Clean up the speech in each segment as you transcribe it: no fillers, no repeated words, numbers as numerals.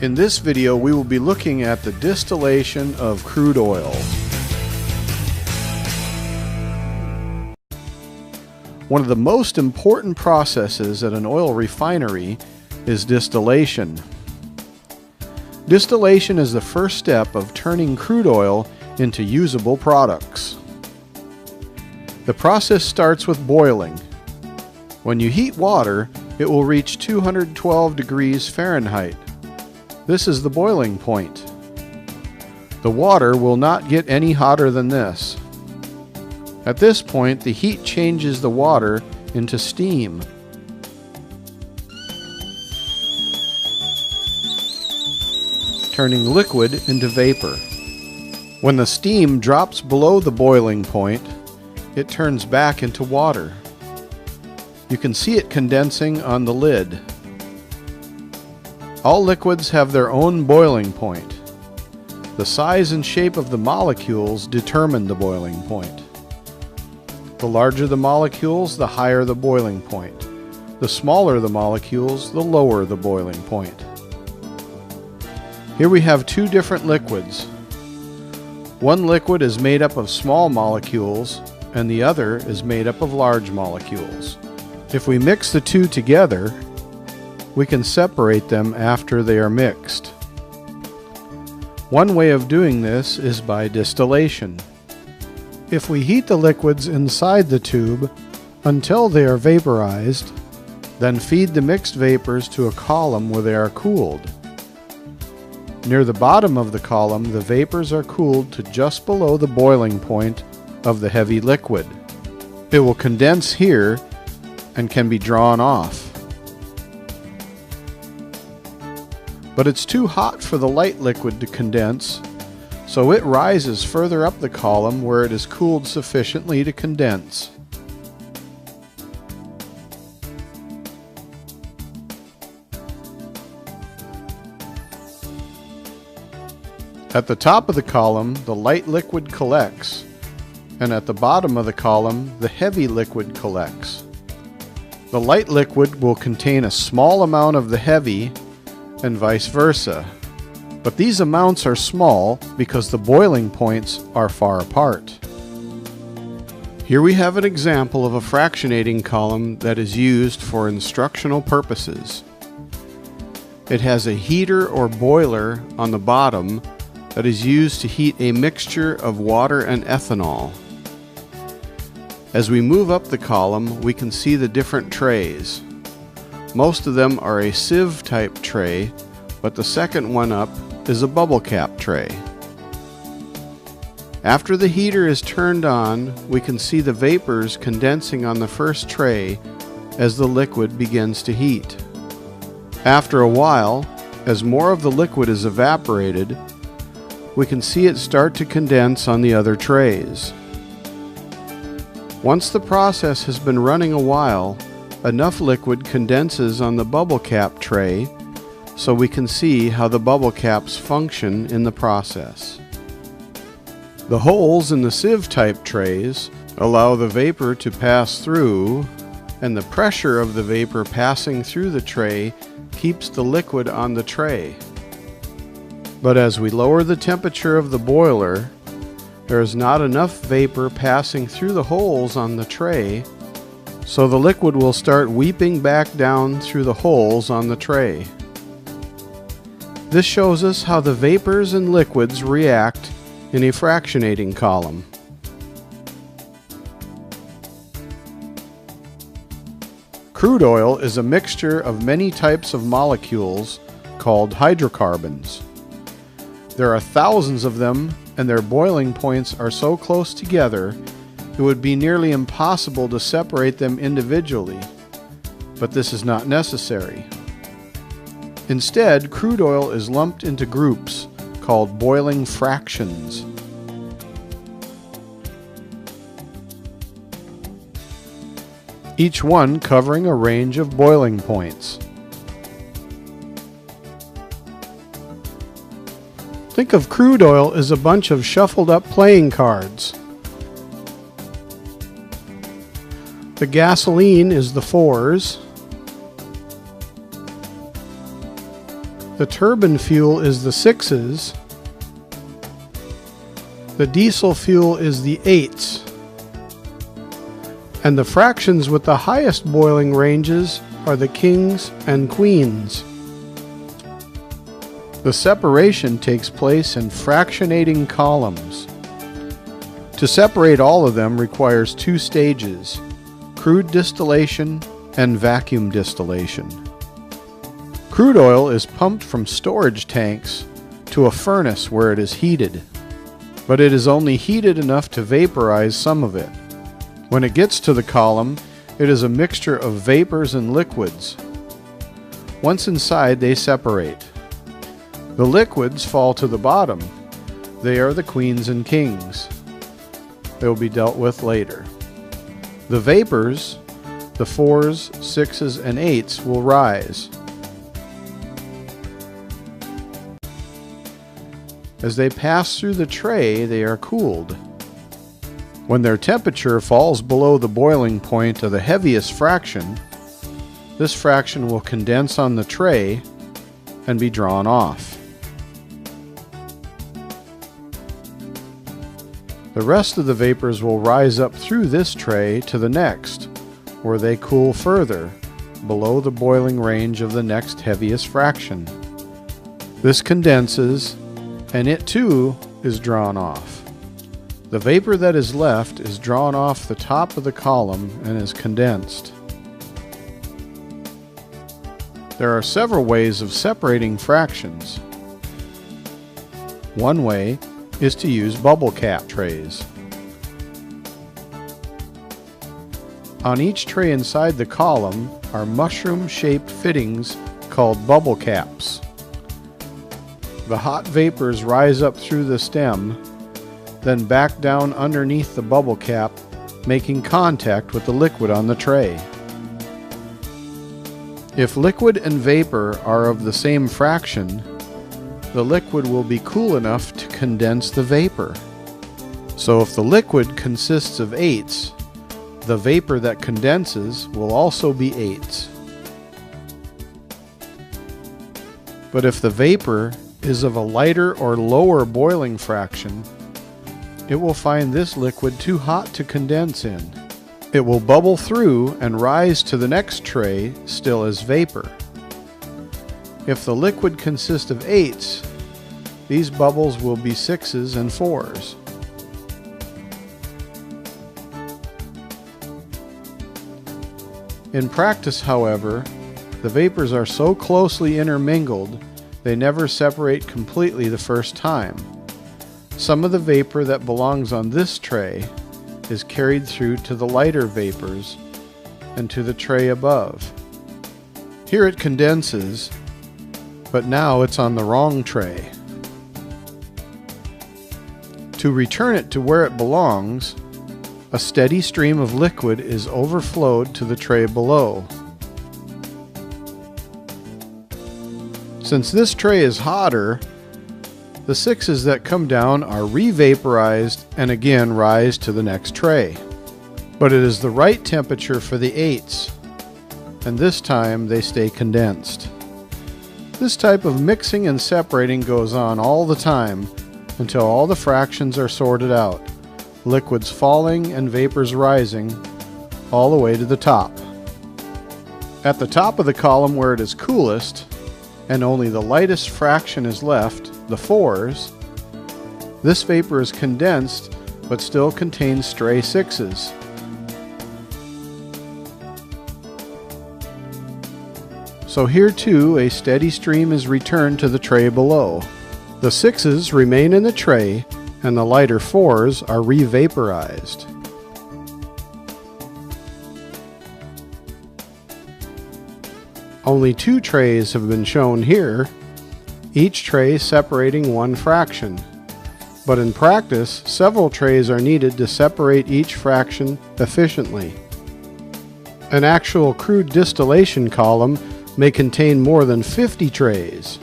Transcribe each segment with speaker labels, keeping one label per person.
Speaker 1: In this video, we will be looking at the distillation of crude oil. One of the most important processes at an oil refinery is distillation. Distillation is the first step of turning crude oil into usable products. The process starts with boiling. When you heat water, it will reach 212 degrees Fahrenheit. This is the boiling point. The water will not get any hotter than this. At this point, the heat changes the water into steam. Turning liquid into vapor. When the steam drops below the boiling point, it turns back into water. You can see it condensing on the lid. All liquids have their own boiling point. The size and shape of the molecules determine the boiling point. The larger the molecules, the higher the boiling point. The smaller the molecules, the lower the boiling point. Here we have two different liquids. One liquid is made up of small molecules, and the other is made up of large molecules. If we mix the two together, we can separate them after they are mixed. One way of doing this is by distillation. If we heat the liquids inside the tube until they are vaporized, then feed the mixed vapors to a column where they are cooled. Near the bottom of the column, the vapors are cooled to just below the boiling point of the heavy liquid. It will condense here and can be drawn off. But it's too hot for the light liquid to condense, so it rises further up the column where it is cooled sufficiently to condense. At the top of the column, the light liquid collects, and at the bottom of the column, the heavy liquid collects. The light liquid will contain a small amount of the heavy, and vice versa. But these amounts are small because the boiling points are far apart. Here we have an example of a fractionating column that is used for instructional purposes. It has a heater or boiler on the bottom that is used to heat a mixture of water and ethanol. As we move up the column, we can see the different trays. Most of them are a sieve type tray, but the second one up is a bubble cap tray. After the heater is turned on, we can see the vapors condensing on the first tray as the liquid begins to heat. After a while, as more of the liquid is evaporated, we can see it start to condense on the other trays. Once the process has been running a while, enough liquid condenses on the bubble cap tray so we can see how the bubble caps function in the process. The holes in the sieve type trays allow the vapor to pass through, and the pressure of the vapor passing through the tray keeps the liquid on the tray. But as we lower the temperature of the boiler, there is not enough vapor passing through the holes on the tray, so the liquid will start weeping back down through the holes on the tray. This shows us how the vapors and liquids react in a fractionating column. Crude oil is a mixture of many types of molecules called hydrocarbons. There are thousands of them, and their boiling points are so close together it would be nearly impossible to separate them individually, but this is not necessary. Instead, crude oil is lumped into groups called boiling fractions. Each one covering a range of boiling points. Think of crude oil as a bunch of shuffled up playing cards. The gasoline is the 4s. The turbine fuel is the 6s. The diesel fuel is the 8s. And the fractions with the highest boiling ranges are the kings and queens. The separation takes place in fractionating columns. To separate all of them requires 2 stages: crude distillation and vacuum distillation. Crude oil is pumped from storage tanks to a furnace where it is heated, but it is only heated enough to vaporize some of it. When it gets to the column, it is a mixture of vapors and liquids. Once inside, they separate. The liquids fall to the bottom. They are the queens and kings. They will be dealt with later. The vapors, the 4s, 6s, and 8s, will rise. As they pass through the tray, they are cooled. When their temperature falls below the boiling point of the heaviest fraction, this fraction will condense on the tray and be drawn off. The rest of the vapors will rise up through this tray to the next, where they cool further, below the boiling range of the next heaviest fraction. This condenses, and it too is drawn off. The vapor that is left is drawn off the top of the column and is condensed. There are several ways of separating fractions. One way is to use bubble cap trays. On each tray inside the column are mushroom-shaped fittings called bubble caps. The hot vapors rise up through the stem, then back down underneath the bubble cap, making contact with the liquid on the tray. If liquid and vapor are of the same fraction, the liquid will be cool enough to condense the vapor. So if the liquid consists of 8s, the vapor that condenses will also be 8s. But if the vapor is of a lighter or lower boiling fraction, it will find this liquid too hot to condense in. It will bubble through and rise to the next tray still as vapor. If the liquid consists of 8s, these bubbles will be 6s and 4s. In practice, however, the vapors are so closely intermingled they never separate completely the first time. Some of the vapor that belongs on this tray is carried through to the lighter vapors and to the tray above. Here it condenses, but now it's on the wrong tray. To return it to where it belongs, a steady stream of liquid is overflowed to the tray below. Since this tray is hotter, the 6s that come down are re-vaporized and again rise to the next tray. But it is the right temperature for the 8s, and this time they stay condensed. This type of mixing and separating goes on all the time until all the fractions are sorted out, liquids falling and vapors rising all the way to the top. At the top of the column where it is coolest, and only the lightest fraction is left, the 4s, this vapor is condensed but still contains stray 6s. So here too a steady stream is returned to the tray below. The 6s remain in the tray and the lighter 4s are re-vaporized. Only 2 trays have been shown here, each tray separating one fraction. But in practice, several trays are needed to separate each fraction efficiently. An actual crude distillation column may contain more than 50 trays.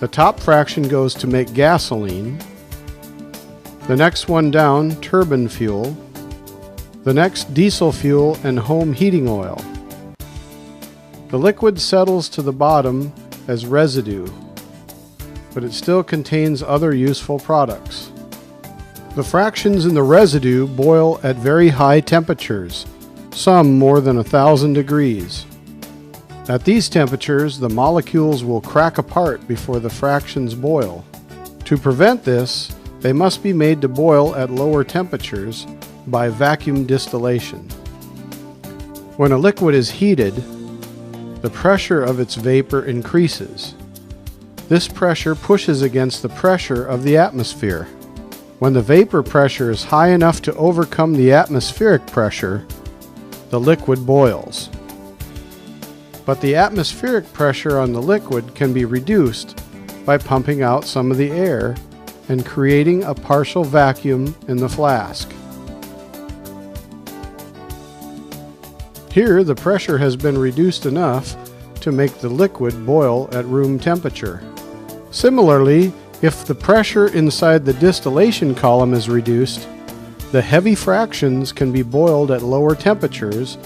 Speaker 1: The top fraction goes to make gasoline, the next one down, turbine fuel, the next diesel fuel and home heating oil. The liquid settles to the bottom as residue, but it still contains other useful products. The fractions in the residue boil at very high temperatures, some more than 1,000 degrees. At these temperatures, the molecules will crack apart before the fractions boil. To prevent this, they must be made to boil at lower temperatures by vacuum distillation. When a liquid is heated, the pressure of its vapor increases. This pressure pushes against the pressure of the atmosphere. When the vapor pressure is high enough to overcome the atmospheric pressure, the liquid boils. But the atmospheric pressure on the liquid can be reduced by pumping out some of the air and creating a partial vacuum in the flask. Here, the pressure has been reduced enough to make the liquid boil at room temperature. Similarly, if the pressure inside the distillation column is reduced, the heavy fractions can be boiled at lower temperatures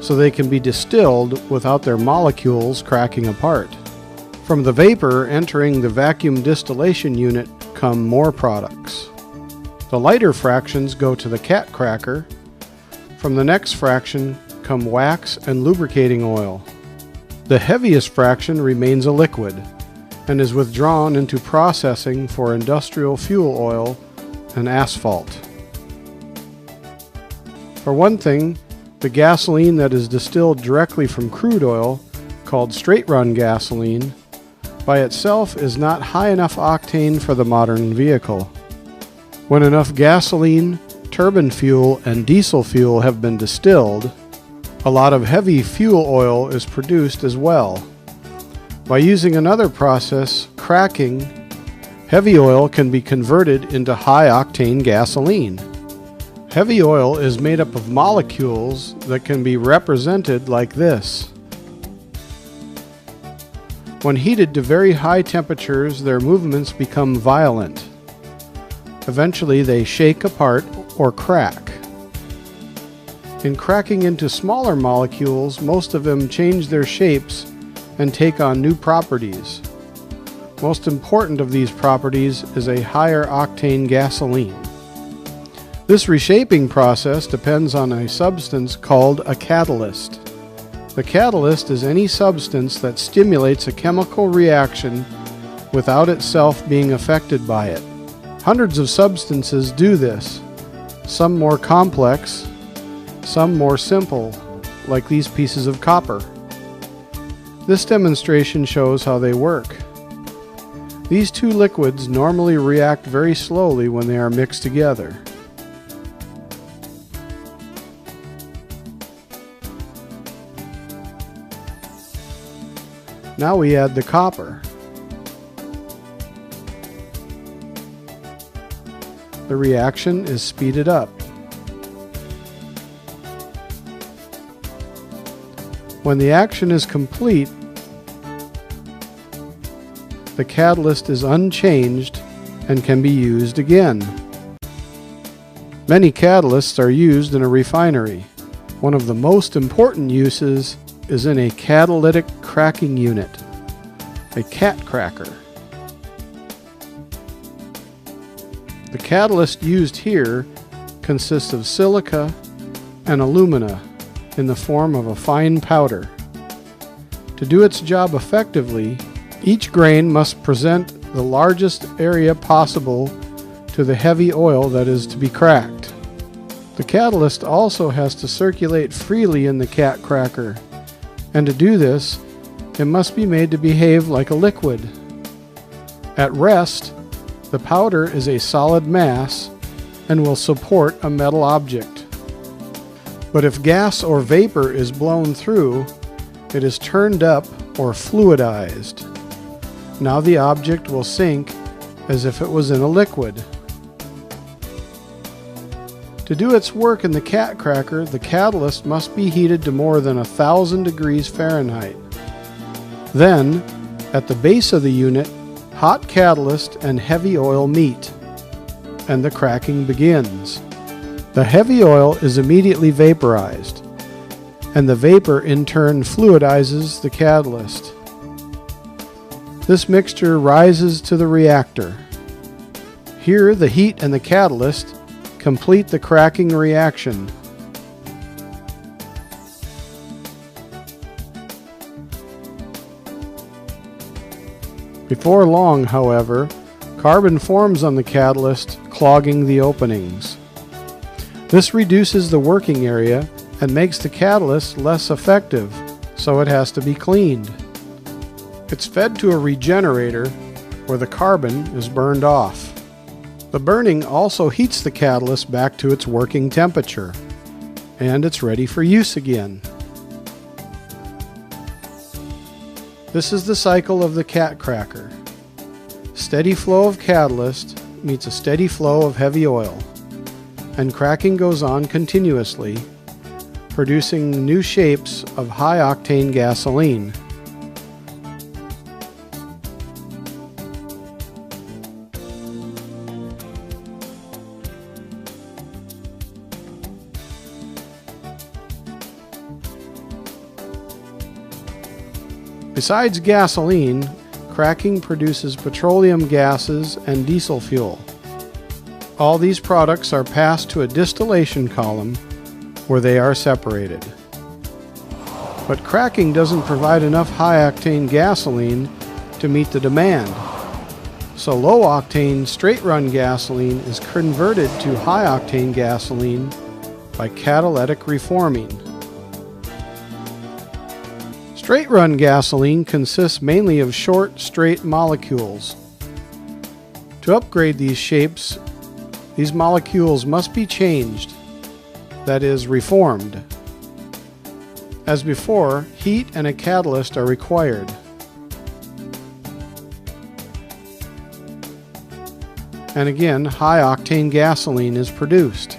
Speaker 1: so they can be distilled without their molecules cracking apart. From the vapor entering the vacuum distillation unit come more products. The lighter fractions go to the cat cracker. From the next fraction come wax and lubricating oil. The heaviest fraction remains a liquid and is withdrawn into processing for industrial fuel oil and asphalt. For one thing, the gasoline that is distilled directly from crude oil, called straight-run gasoline, by itself is not high enough octane for the modern vehicle. When enough gasoline, turbine fuel, and diesel fuel have been distilled, a lot of heavy fuel oil is produced as well. By using another process, cracking, heavy oil can be converted into high-octane gasoline. Heavy oil is made up of molecules that can be represented like this. When heated to very high temperatures, their movements become violent. Eventually, they shake apart or crack. In cracking into smaller molecules, most of them change their shapes and take on new properties. Most important of these properties is a higher octane gasoline. This reshaping process depends on a substance called a catalyst. The catalyst is any substance that stimulates a chemical reaction without itself being affected by it. Hundreds of substances do this, some more complex, some more simple, like these pieces of copper. This demonstration shows how they work. These two liquids normally react very slowly when they are mixed together. Now we add the copper. The reaction is speeded up. When the action is complete, the catalyst is unchanged and can be used again. Many catalysts are used in a refinery. One of the most important uses is in a catalytic cracking unit, a cat cracker. The catalyst used here consists of silica and alumina in the form of a fine powder. To do its job effectively, each grain must present the largest area possible to the heavy oil that is to be cracked. The catalyst also has to circulate freely in the cat cracker, and to do this, it must be made to behave like a liquid. At rest, the powder is a solid mass and will support a metal object. But if gas or vapor is blown through, it is turned up or fluidized. Now the object will sink as if it was in a liquid. To do its work in the cat cracker, the catalyst must be heated to more than 1,000 degrees Fahrenheit. Then, at the base of the unit, hot catalyst and heavy oil meet, and the cracking begins. The heavy oil is immediately vaporized, and the vapor in turn fluidizes the catalyst. this mixture rises to the reactor. Here, the heat and the catalyst complete the cracking reaction. Before long, however, carbon forms on the catalyst, clogging the openings. This reduces the working area and makes the catalyst less effective, so it has to be cleaned. It's fed to a regenerator where the carbon is burned off. The burning also heats the catalyst back to its working temperature, and it's ready for use again. This is the cycle of the cat cracker. Steady flow of catalyst meets a steady flow of heavy oil, and cracking goes on continuously, producing new shapes of high-octane gasoline. Besides gasoline, cracking produces petroleum gases and diesel fuel. All these products are passed to a distillation column where they are separated. But cracking doesn't provide enough high-octane gasoline to meet the demand, so low-octane straight-run gasoline is converted to high-octane gasoline by catalytic reforming. Straight-run gasoline consists mainly of short, straight molecules. To upgrade these shapes, these molecules must be changed, that is, reformed. As before, heat and a catalyst are required. And again, high-octane gasoline is produced.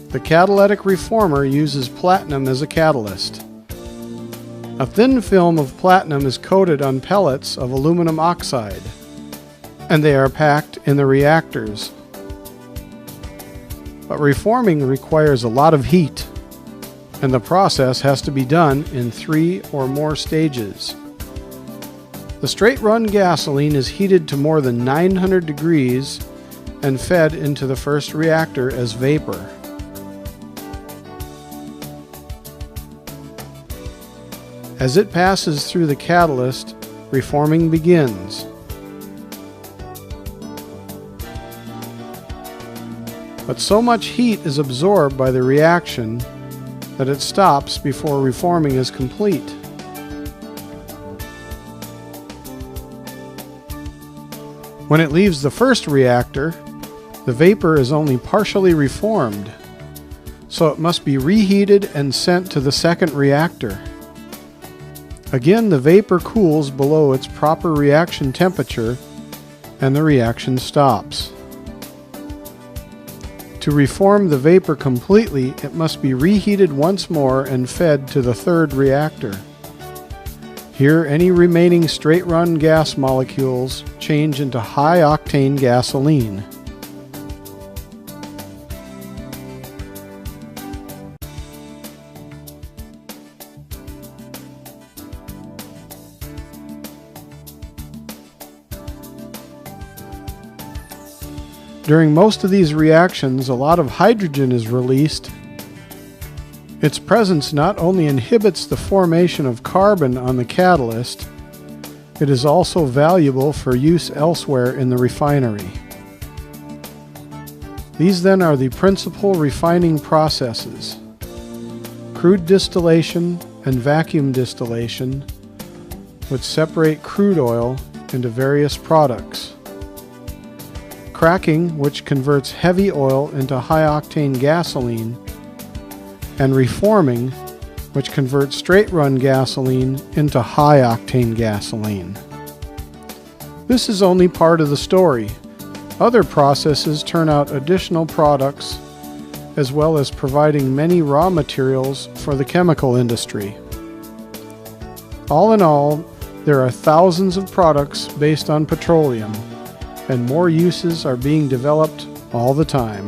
Speaker 1: The catalytic reformer uses platinum as a catalyst. A thin film of platinum is coated on pellets of aluminum oxide, and they are packed in the reactors. But reforming requires a lot of heat, and the process has to be done in 3 or more stages. The straight-run gasoline is heated to more than 900 degrees and fed into the first reactor as vapor. As it passes through the catalyst, reforming begins. But so much heat is absorbed by the reaction that it stops before reforming is complete. When it leaves the first reactor, the vapor is only partially reformed, so it must be reheated and sent to the second reactor. Again, the vapor cools below its proper reaction temperature and the reaction stops. To reform the vapor completely, it must be reheated once more and fed to the third reactor. Here, any remaining straight-run gas molecules change into high-octane gasoline. During most of these reactions, a lot of hydrogen is released. Its presence not only inhibits the formation of carbon on the catalyst, it is also valuable for use elsewhere in the refinery. These then are the principal refining processes: crude distillation and vacuum distillation, which separate crude oil into various products. Cracking, which converts heavy oil into high-octane gasoline, and reforming, which converts straight-run gasoline into high-octane gasoline. This is only part of the story. Other processes turn out additional products, as well as providing many raw materials for the chemical industry. All in all, there are thousands of products based on petroleum, and more uses are being developed all the time.